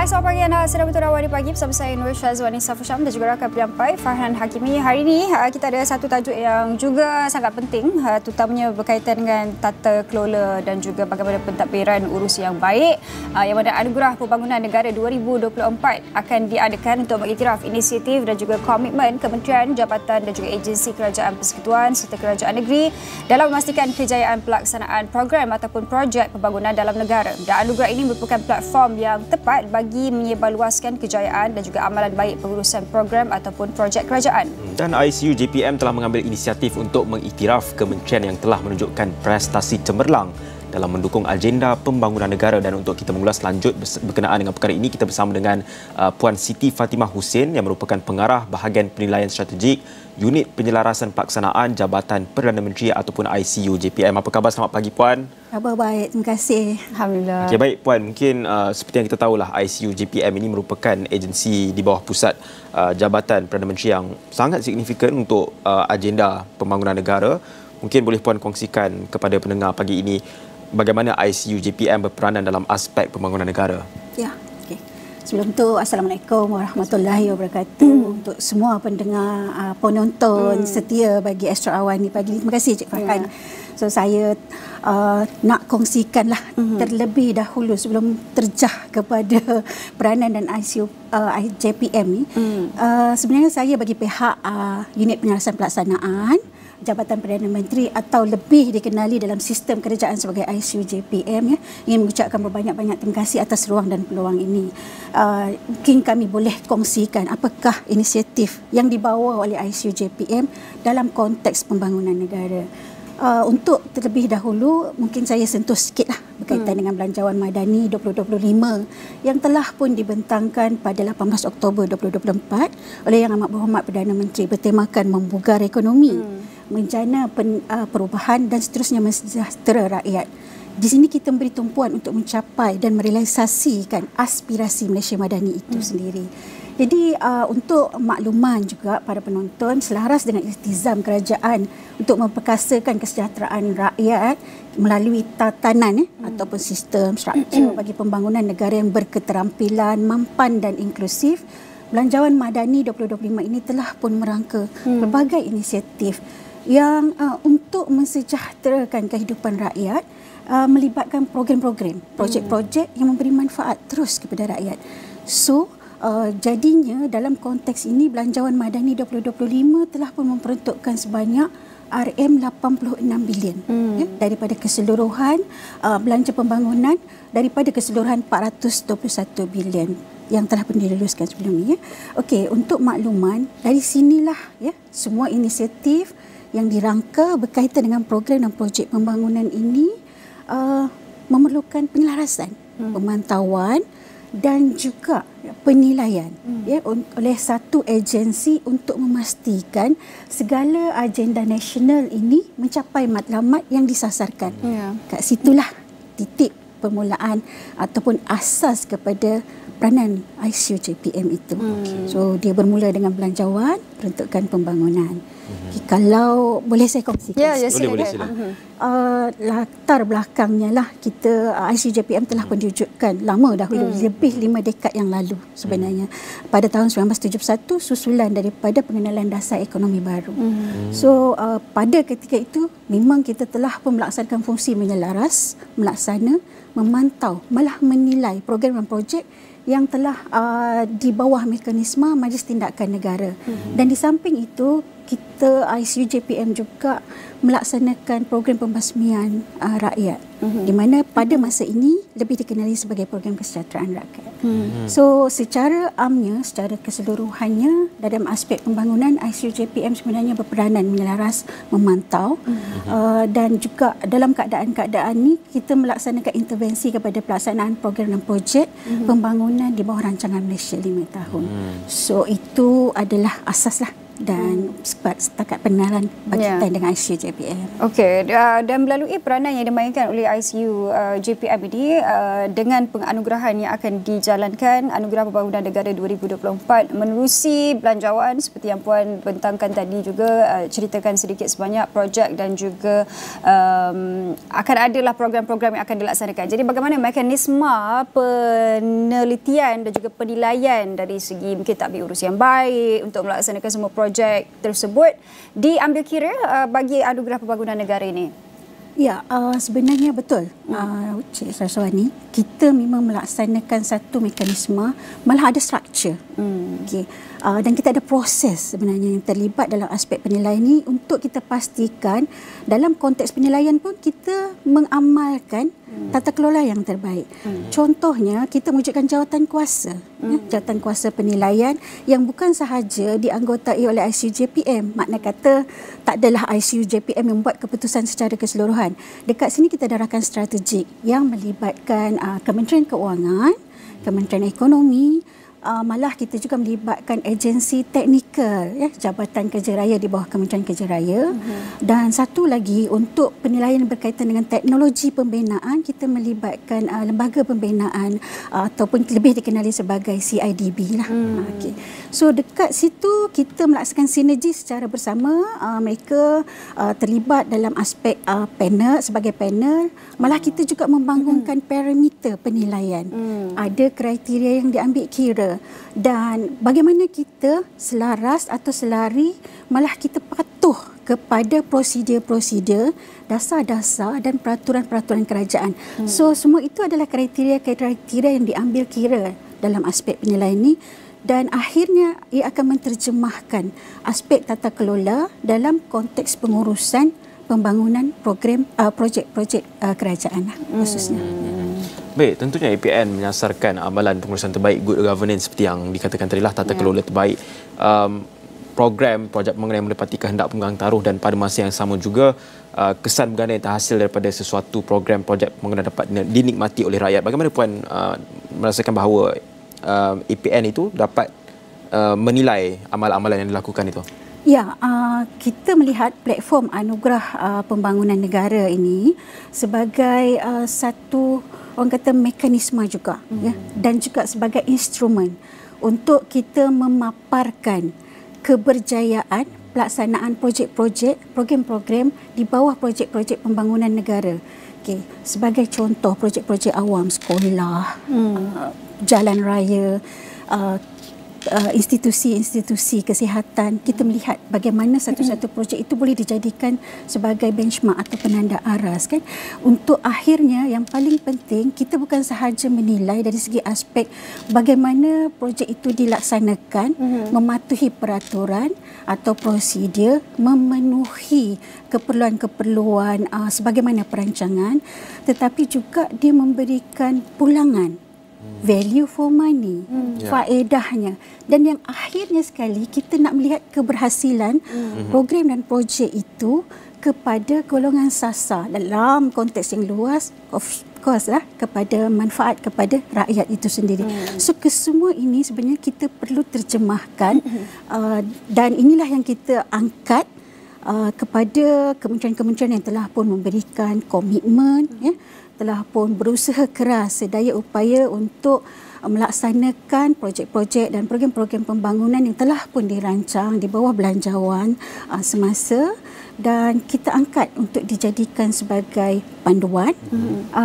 Hai, selamat pagi anda. Sedang betul awal di pagi bersama saya Nur Syazwani Safusyam dan juga rakan penyampai Farhan Hakimi. Hari ini kita ada satu tajuk yang juga sangat penting, terutamanya berkaitan dengan tata kelola dan juga bagaimana pentadbiran urus yang baik, yang mana Anugerah Pembangunan Negara 2024 akan diadakan untuk mengiktiraf inisiatif dan juga komitmen Kementerian, Jabatan dan juga agensi Kerajaan Persekutuan serta Kerajaan Negeri dalam memastikan kejayaan pelaksanaan program ataupun projek pembangunan dalam negara. Dan anugerah ini merupakan platform yang tepat bagi menyebarluaskan kejayaan dan juga amalan baik pengurusan program ataupun projek kerajaan. Dan ICU JPM telah mengambil inisiatif untuk mengiktiraf kementerian yang telah menunjukkan prestasi cemerlang dalam mendukung agenda pembangunan negara. Dan untuk kita mengulas lanjut berkenaan dengan perkara ini, kita bersama dengan Puan Siti Fatimah Hussein yang merupakan pengarah bahagian penilaian strategik Unit Penyelarasan Pelaksanaan Jabatan Perdana Menteri ataupun ICU JPM. Apa khabar? Selamat pagi Puan. Khabar baik, terima kasih. Alhamdulillah. Okey, baik Puan, mungkin seperti yang kita tahulah, ICU JPM ini merupakan agensi di bawah pusat Jabatan Perdana Menteri yang sangat signifikan untuk agenda pembangunan negara. Mungkin boleh Puan kongsikan kepada pendengar pagi ini bagaimana ICU JPM berperanan dalam aspek pembangunan negara. Ya, okey. Sebelum tu, Assalamualaikum warahmatullahi wabarakatuh untuk semua pendengar, penonton setia bagi Astro Awan ni pagi. Terima kasih Cik Farhan. So saya nak kongsikanlah terlebih dahulu sebelum terjah kepada peranan dan ICU JPM ni. Sebenarnya saya bagi pihak Unit Penyelarasan Pelaksanaan Jabatan Perdana Menteri atau lebih dikenali dalam sistem kerajaan sebagai ICU JPM, ingin mengucapkan berbanyak-banyak terima kasih atas ruang dan peluang ini. Mungkin kami boleh kongsikan apakah inisiatif yang dibawa oleh ICU JPM dalam konteks pembangunan negara. Untuk terlebih dahulu, mungkin saya sentuh sikitlah berkaitan dengan Belanjawan Madani 2025 yang telah pun dibentangkan pada 18 Oktober 2024 oleh Yang Amat Berhormat Perdana Menteri, bertemakan membugar ekonomi, menjana perubahan dan seterusnya mensejahtera rakyat. Di sini kita memberi tumpuan untuk mencapai dan merealisasikan aspirasi Malaysia Madani itu sendiri. Jadi untuk makluman juga para penonton, selaras dengan iltizam kerajaan untuk memperkasakan kesejahteraan rakyat melalui tatanan ataupun sistem struktur bagi pembangunan negara yang berketerampilan, mampan dan inklusif, Belanjawan Madani 2025 ini telah pun merangka berbagai inisiatif yang untuk mensejahterakan kehidupan rakyat, melibatkan program-program, projek-projek yang memberi manfaat terus kepada rakyat. So, jadinya dalam konteks ini Belanjawan Madani 2025 telah pun memperuntukkan sebanyak RM86 bilion daripada keseluruhan belanja pembangunan daripada keseluruhan 421 bilion yang telah pun diluluskan sebelum ini. Okey, untuk makluman, dari sinilah semua inisiatif yang dirangka berkaitan dengan program dan projek pembangunan ini memerlukan penyelarasan, pemantauan dan juga penilaian oleh satu agensi untuk memastikan segala agenda nasional ini mencapai matlamat yang disasarkan. Kat situlah titik permulaan ataupun asas kepada peranan ICU JPM itu. So dia bermula dengan belanjawan, peruntukan pembangunan. Kalau boleh saya kongsikan. Ya, boleh silakan. Latar belakangnya lah, kita ICU JPM telah pun diwujudkan lama dahulu, lebih 5 dekad yang lalu sebenarnya. Pada tahun 1971 susulan daripada pengenalan dasar ekonomi baru. So pada ketika itu memang kita telah pun melaksanakan fungsi menyelaras, melaksana, memantau, malah menilai program dan projek yang telah di bawah mekanisme Majlis Tindakan Negara. Dan di samping itu, kita ICU JPM juga melaksanakan program pembasmian rakyat, di mana pada masa ini lebih dikenali sebagai program kesejahteraan rakyat. So secara amnya, secara keseluruhannya dalam aspek pembangunan, ICU JPM sebenarnya berperanan menyelaras, memantau, dan juga dalam keadaan-keadaan ini kita melaksanakan intervensi kepada pelaksanaan program dan projek pembangunan di bawah rancangan Malaysia 5 tahun. So itu adalah asaslah dan setakat pengenalan berkaitan dengan ICU JPM. Okey, dan melalui peranan yang dimainkan oleh ICU JPM ini dengan penganugerahan yang akan dijalankan Anugerah Pembangunan Negara 2024 menerusi belanjawan seperti yang Puan bentangkan tadi juga, ceritakan sedikit sebanyak projek dan juga akan adalah program-program yang akan dilaksanakan. Jadi bagaimana mekanisme penelitian dan juga penilaian dari segi mungkin tadbir urus yang baik untuk melaksanakan semua projek tersebut diambil kira bagi Anugerah Pembangunan Negara ini? Ya, sebenarnya betul, Cik Saraswani. Kita memang melaksanakan satu mekanisme, malah ada struktur. Okay. Dan kita ada proses sebenarnya yang terlibat dalam aspek penilaian ini untuk kita pastikan dalam konteks penilaian pun kita mengamalkan tata kelola yang terbaik. Contohnya, kita mewujudkan jawatan kuasa. Jawatan kuasa penilaian yang bukan sahaja dianggotai oleh ICU JPM. Makna kata, tak adalah ICU JPM yang membuat keputusan secara keseluruhan. Dekat sini kita ada rakan strategik yang melibatkan Kementerian Keuangan, Kementerian Ekonomi, malah kita juga melibatkan agensi teknikal, Jabatan Kerja Raya di bawah Kementerian Kerja Raya. Dan satu lagi, untuk penilaian berkaitan dengan teknologi pembinaan, kita melibatkan lembaga pembinaan ataupun lebih dikenali sebagai CIDB lah. Okay. So dekat situ kita melaksanakan sinergi secara bersama. Mereka terlibat dalam aspek panel, sebagai panel. Malah kita juga membangunkan parameter penilaian. Ada kriteria yang diambil kira. Dan bagaimana kita selaras atau selari, malah kita patuh kepada prosedur-prosedur, dasar-dasar dan peraturan-peraturan kerajaan. So semua itu adalah kriteria-kriteria yang diambil kira dalam aspek penilaian ini, dan akhirnya ia akan menterjemahkan aspek tata kelola dalam konteks pengurusan pembangunan program projek-projek kerajaan khususnya. Baik, tentunya APN menyasarkan amalan pengurusan terbaik, good governance seperti yang dikatakan tadi lah, tata kelola terbaik, program projek pembangunan yang menepati kehendak pemegang taruh, dan pada masa yang sama juga kesan berganda yang terhasil daripada sesuatu program projek pembangunan dapat dinikmati oleh rakyat. Bagaimana Puan merasakan bahawa APN itu dapat menilai amalan-amalan yang dilakukan itu? Ya, kita melihat platform Anugerah Pembangunan Negara ini sebagai satu, orang kata, mekanisme juga, dan juga sebagai instrumen untuk kita memaparkan keberjayaan pelaksanaan projek-projek, program-program di bawah projek-projek pembangunan negara. Okay. Sebagai contoh, projek-projek awam, sekolah, jalan raya, institusi-institusi kesihatan, kita melihat bagaimana satu-satu projek itu boleh dijadikan sebagai benchmark atau penanda aras, kan, untuk akhirnya yang paling penting kita bukan sahaja menilai dari segi aspek bagaimana projek itu dilaksanakan, mematuhi peraturan atau prosedur, memenuhi keperluan-keperluan sebagaimana perancangan, tetapi juga dia memberikan pulangan, value for money, faedahnya. Dan yang akhirnya sekali kita nak melihat keberhasilan program dan projek itu kepada golongan sasar dalam konteks yang luas, of course lah, kepada manfaat kepada rakyat itu sendiri. So kesemua ini sebenarnya kita perlu terjemahkan, dan inilah yang kita angkat kepada kementerian-kementerian yang telah pun memberikan komitmen, telah pun berusaha keras sedaya upaya untuk melaksanakan projek-projek dan program-program pembangunan yang telah pun dirancang di bawah belanjawan semasa, dan kita angkat untuk dijadikan sebagai panduan,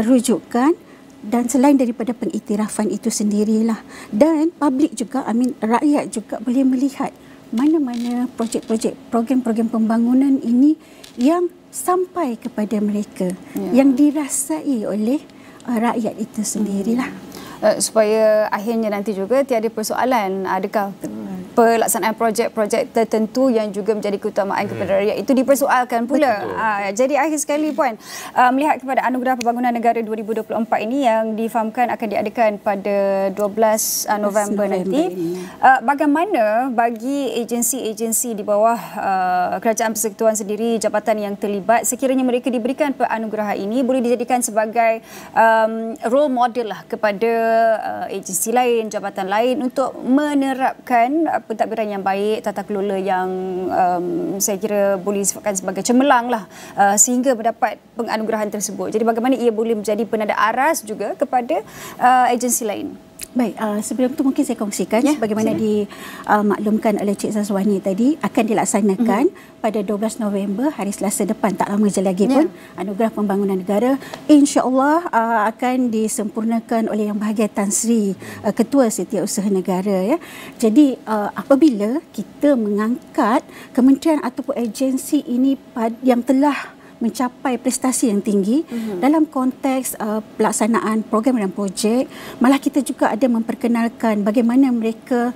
rujukan, dan selain daripada pengiktirafan itu sendirilah, dan publik juga, rakyat juga boleh melihat mana-mana projek-projek, program-program pembangunan ini yang sampai kepada mereka, yang dirasai oleh rakyat itu sendirilah. Supaya akhirnya nanti juga tiada persoalan adakah pelaksanaan projek-projek tertentu yang juga menjadi keutamaan kepada rakyat itu dipersoalkan pula. Jadi akhir sekali Puan, melihat kepada Anugerah Pembangunan Negara 2024 ini yang difahamkan akan diadakan pada 12 November nanti, bagaimana bagi agensi-agensi di bawah Kerajaan Persekutuan sendiri, jabatan yang terlibat, sekiranya mereka diberikan penganugerahan ini boleh dijadikan sebagai role model lah kepada agensi lain, jabatan lain untuk menerapkan pentadbiran yang baik, tata kelola yang saya kira boleh disebutkan sebagai cemerlang lah, sehingga mendapat penganugerahan tersebut. Jadi bagaimana ia boleh menjadi penanda aras juga kepada agensi lain? Baik, sebelum itu mungkin saya kongsikan bagaimana dimaklumkan oleh Cik Sazwani tadi akan dilaksanakan pada 12 November hari Selasa depan, tak lama je lagi pun, Anugerah Pembangunan Negara insya-Allah akan disempurnakan oleh Yang Berbahagia Tan Sri, Ketua Setiausaha Negara, ya. Jadi apabila kita mengangkat kementerian ataupun agensi ini yang telah mencapai prestasi yang tinggi dalam konteks pelaksanaan program dan projek, malah kita juga ada memperkenalkan bagaimana mereka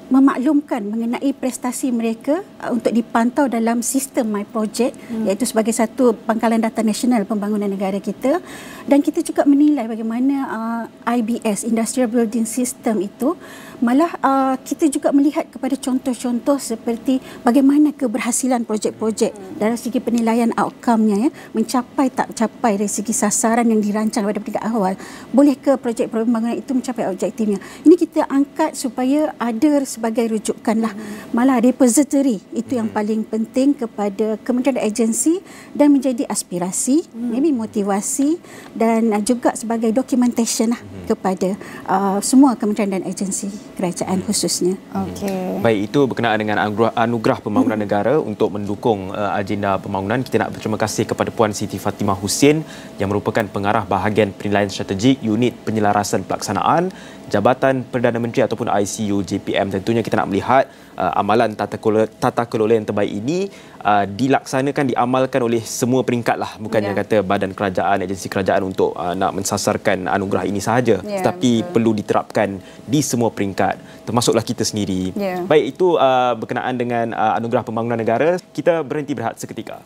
memaklumkan mengenai prestasi mereka untuk dipantau dalam sistem My Project, iaitu sebagai satu pangkalan data nasional pembangunan negara kita. Dan kita juga menilai bagaimana IBS, Industrial Building System itu, malah kita juga melihat kepada contoh-contoh seperti bagaimana keberhasilan projek-projek dari segi penilaian outcome-nya, ya, mencapai tak mencapai dari segi sasaran yang dirancang pada peringkat awal. Bolehkah projek pembangunan itu mencapai objektifnya? Ini kita angkat supaya ada sebagai rujukan lah. Malah repository itu yang paling penting kepada kementerian dan agensi dan menjadi aspirasi, maybe motivasi dan juga sebagai documentation lah kepada semua kementerian dan agensi kerajaan khususnya. Okey. Baik, itu berkenaan dengan Anugerah Pembangunan Negara untuk mendukung agenda pembangunan. Kita nak berterima kasih kepada Puan Siti Fatimah Hussein yang merupakan pengarah bahagian penilaian strategik Unit Penyelarasan Pelaksanaan Jabatan Perdana Menteri ataupun ICU JPM. Tentunya kita nak melihat amalan tata kelola yang terbaik ini dilaksanakan, diamalkan oleh semua peringkat lah. Bukannya kata badan kerajaan, agensi kerajaan untuk nak mensasarkan anugerah ini sahaja. Tetapi perlu diterapkan di semua peringkat, termasuklah kita sendiri. Baik, itu berkenaan dengan Anugerah Pembangunan Negara. Kita berhenti berehat seketika.